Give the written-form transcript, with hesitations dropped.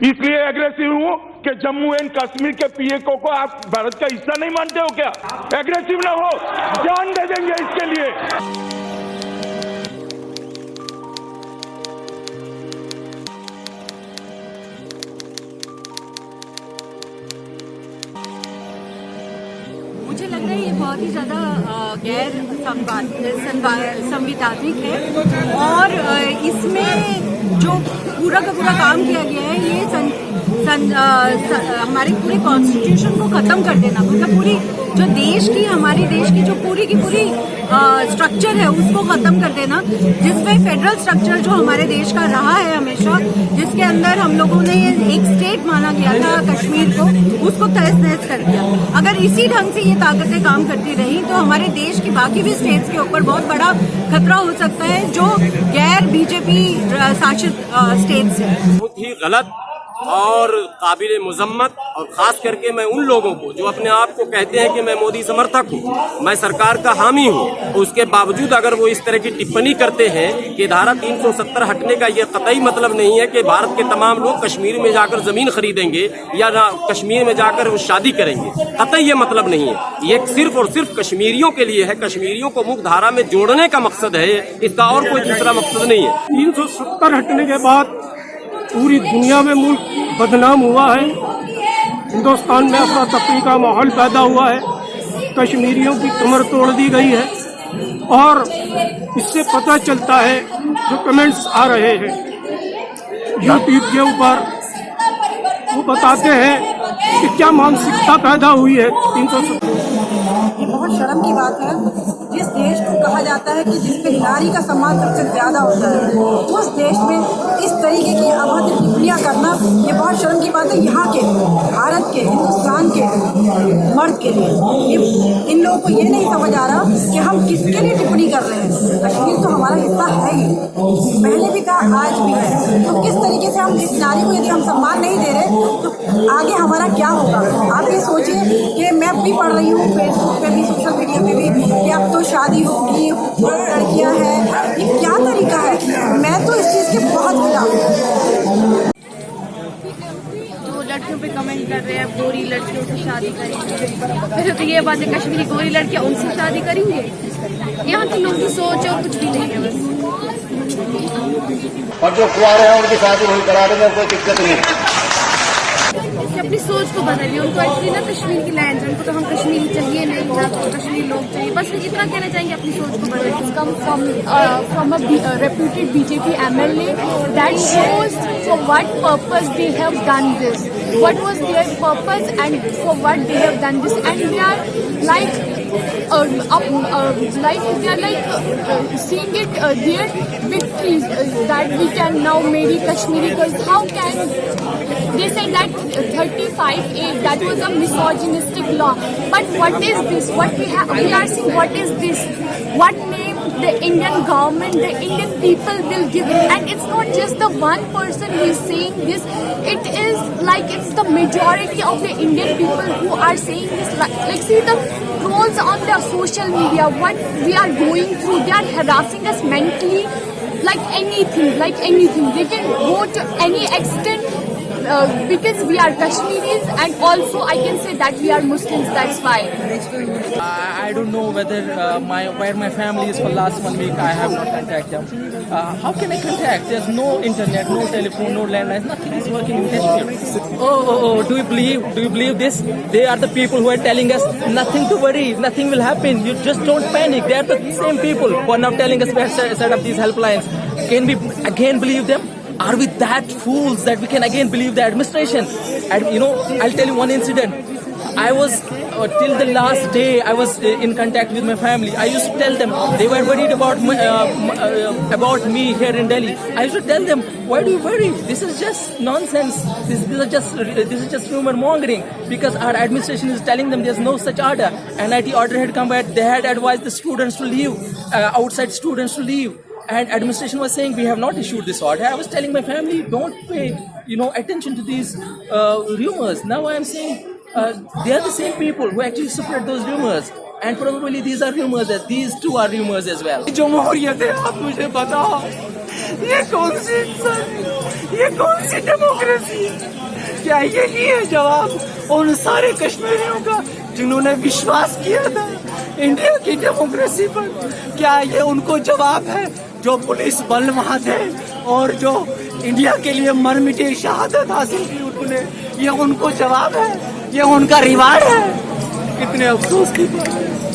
इसलिए एग्रेसिव हूं कि जम्मू एंड कश्मीर के पीएको को आप भारत का हिस्सा नहीं मानते हो क्या? एग्रेसिव ना हो, जान दे देंगे इसके लिए। मुझे लग रहा है ये बहुत ही ज़्यादा गैर संवैधानिक है और इसमें जो पूरा का पूरा काम किया गया है ये हमारे पूरे कॉन्स्टिट्यूशन को ख़त्म कर देना, मतलब पूरी जो हमारे देश की जो पूरी की पूरी स्ट्रक्चर है उसको ख़त्म कर देना, जिसमें फेडरल स्ट्रक्चर जो हमारे देश का रहा है हमेशा, जिसके अंदर हम लोगों ने एक स्टेट माना गया था कश्मीर को, उसको तहस नहस कर दिया। अगर इसी ढंग से ये ताकतें काम करती रही तो हमारे देश की बाकी भी स्टेट्स के ऊपर बहुत बड़ा खतरा हो सकता है जो गैर बीजेपी शासित स्टेट्स है। बहुत ही गलत और काबिल मुजम्मत, और खास करके मैं उन लोगों को जो अपने आप को कहते हैं कि मैं मोदी समर्थक हूँ, मैं सरकार का हामी हूँ, उसके बावजूद अगर वो इस तरह की टिप्पणी करते हैं कि धारा 370 हटने का ये कतई मतलब नहीं है कि भारत के तमाम लोग कश्मीर में जाकर जमीन खरीदेंगे या कश्मीर में जाकर वो शादी करेंगे, कतई ये मतलब नहीं है। ये सिर्फ और सिर्फ कश्मीरियों के लिए है, कश्मीरियों को मुख्य धारा में जोड़ने का मकसद है, इसका और कोई दूसरा मकसद नहीं है। 370 हटने के बाद पूरी दुनिया में मुल्क बदनाम हुआ है, हिंदुस्तान में अफरा तफरी का माहौल पैदा हुआ है, कश्मीरियों की कमर तोड़ दी गई है और इससे पता चलता है जो कमेंट्स आ रहे हैं यूट्यूब के ऊपर, वो बताते हैं कि क्या मानसिकता पैदा हुई है 370। ये बहुत शर्म की बात है, जिस देश को कहा जाता है कि जिसमें नारी का सम्मान सबसे ज्यादा होता है, उस देश में इस तरीके की अभद्र टिप्पणियां करना ये बहुत शर्म की बात है। यहाँ के भारत के, हिंदुस्तान के मर्द के लिए इन लोगों को ये नहीं समझ आ रहा कि हम किसके लिए टिप्पणी कर रहे हैं। कश्मीर तो हमारा हिस्सा है ही, पहले भी था, आज भी है। तो किस तरीके से हम इस नारी को यदि हम सम्मान नहीं दे रहे तो आगे हमारा क्या होगा? आप ये सोचिए कि मैं भी पढ़ रही हूँ फेसबुक पे भी, सोशल मीडिया पे भी, कि अब तो शादी होगी, लड़कियां हैं, ये क्या तरीका है? मैं तो इस चीज़ के बहुत खिलाफ हूँ। जो लड़कियों पे कमेंट कर रहे हैं गोरी लड़कियों से शादी करेंगे, फिर तो ये बात है कश्मीरी गोरी लड़कियां उनसे शादी करेंगे। यहाँ के लोग की सोच और कुछ भी नहीं है बस। और जो कुआरे हैं उनकी शादी वही करा देंगे, कोई दिक्कत नहीं। अपनी सोच को बदलिए, उनको एक्चुअली ना कश्मीर की लैंड है, उनको तो हम कश्मीर चाहिए नहीं, ना तो कश्मीर लोग चाहिए, बस इतना कहना चाहेंगे अपनी सोच को बदलिए। Come from a reputed BJP MLA that shows for what purpose they have done this, what was their purpose and for what they have done this, and they are like seeing it their victories that we can now marry Kashmiri girls. How can they say that 35A that was a misogynistic law? But what is this? What we are seeing? What is this? What name the Indian government, the Indian people will give it? And it's not just the one person who is saying this. It is like it's the majority of the Indian people who are saying this. Like see the trolls on the social media, what we are going through, they are harassing us mentally, like anything. They can go to any extent because we are Kashmiris, and also I can say that we are Muslims, that's why. I don't know whether where my family is for last 1 week. I have not contacted them. How can I contact? There's no internet, no telephone, no landlines, nothing is working in Kashmir. Oh, do you believe this? They are the people who are telling us nothing to worry, nothing will happen, you just don't panic. They are the same people who are now telling us we have set up these helplines. Can we again believe them? Are we that fools that we can again believe the administration? And I'll tell you one incident. I was till the last day I was in contact with my family. I used to tell them, they were worried about me here in Delhi. I used to tell them, why do you worry? This is just nonsense. This is just rumor mongering, because our administration is telling them there's no such order. NIT order had come back. They had advised the students to leave, outside students to leave. And administration was saying we have not issued this order. I was telling my family, don't pay attention to these rumors. Now I am saying they are the same people who actually spread those rumors, and probably these are rumors, as these two are rumors as well. जमहूरियत है, आप मुझे बताओ ये कौन सी ये कौन सी democracy है? क्या यही है जवाब उन सारे कश्मीरियों का जिन्होंने विश्वास किया था इंडिया की डेमोक्रेसी पर? क्या ये उनको जवाब है जो पुलिस बल वहाँ थे और जो इंडिया के लिए मर मिटी शहादत हासिल की उन्होंने? ये उनको जवाब है? ये उनका रिवार्ड है? कितने अफसोस की बात है।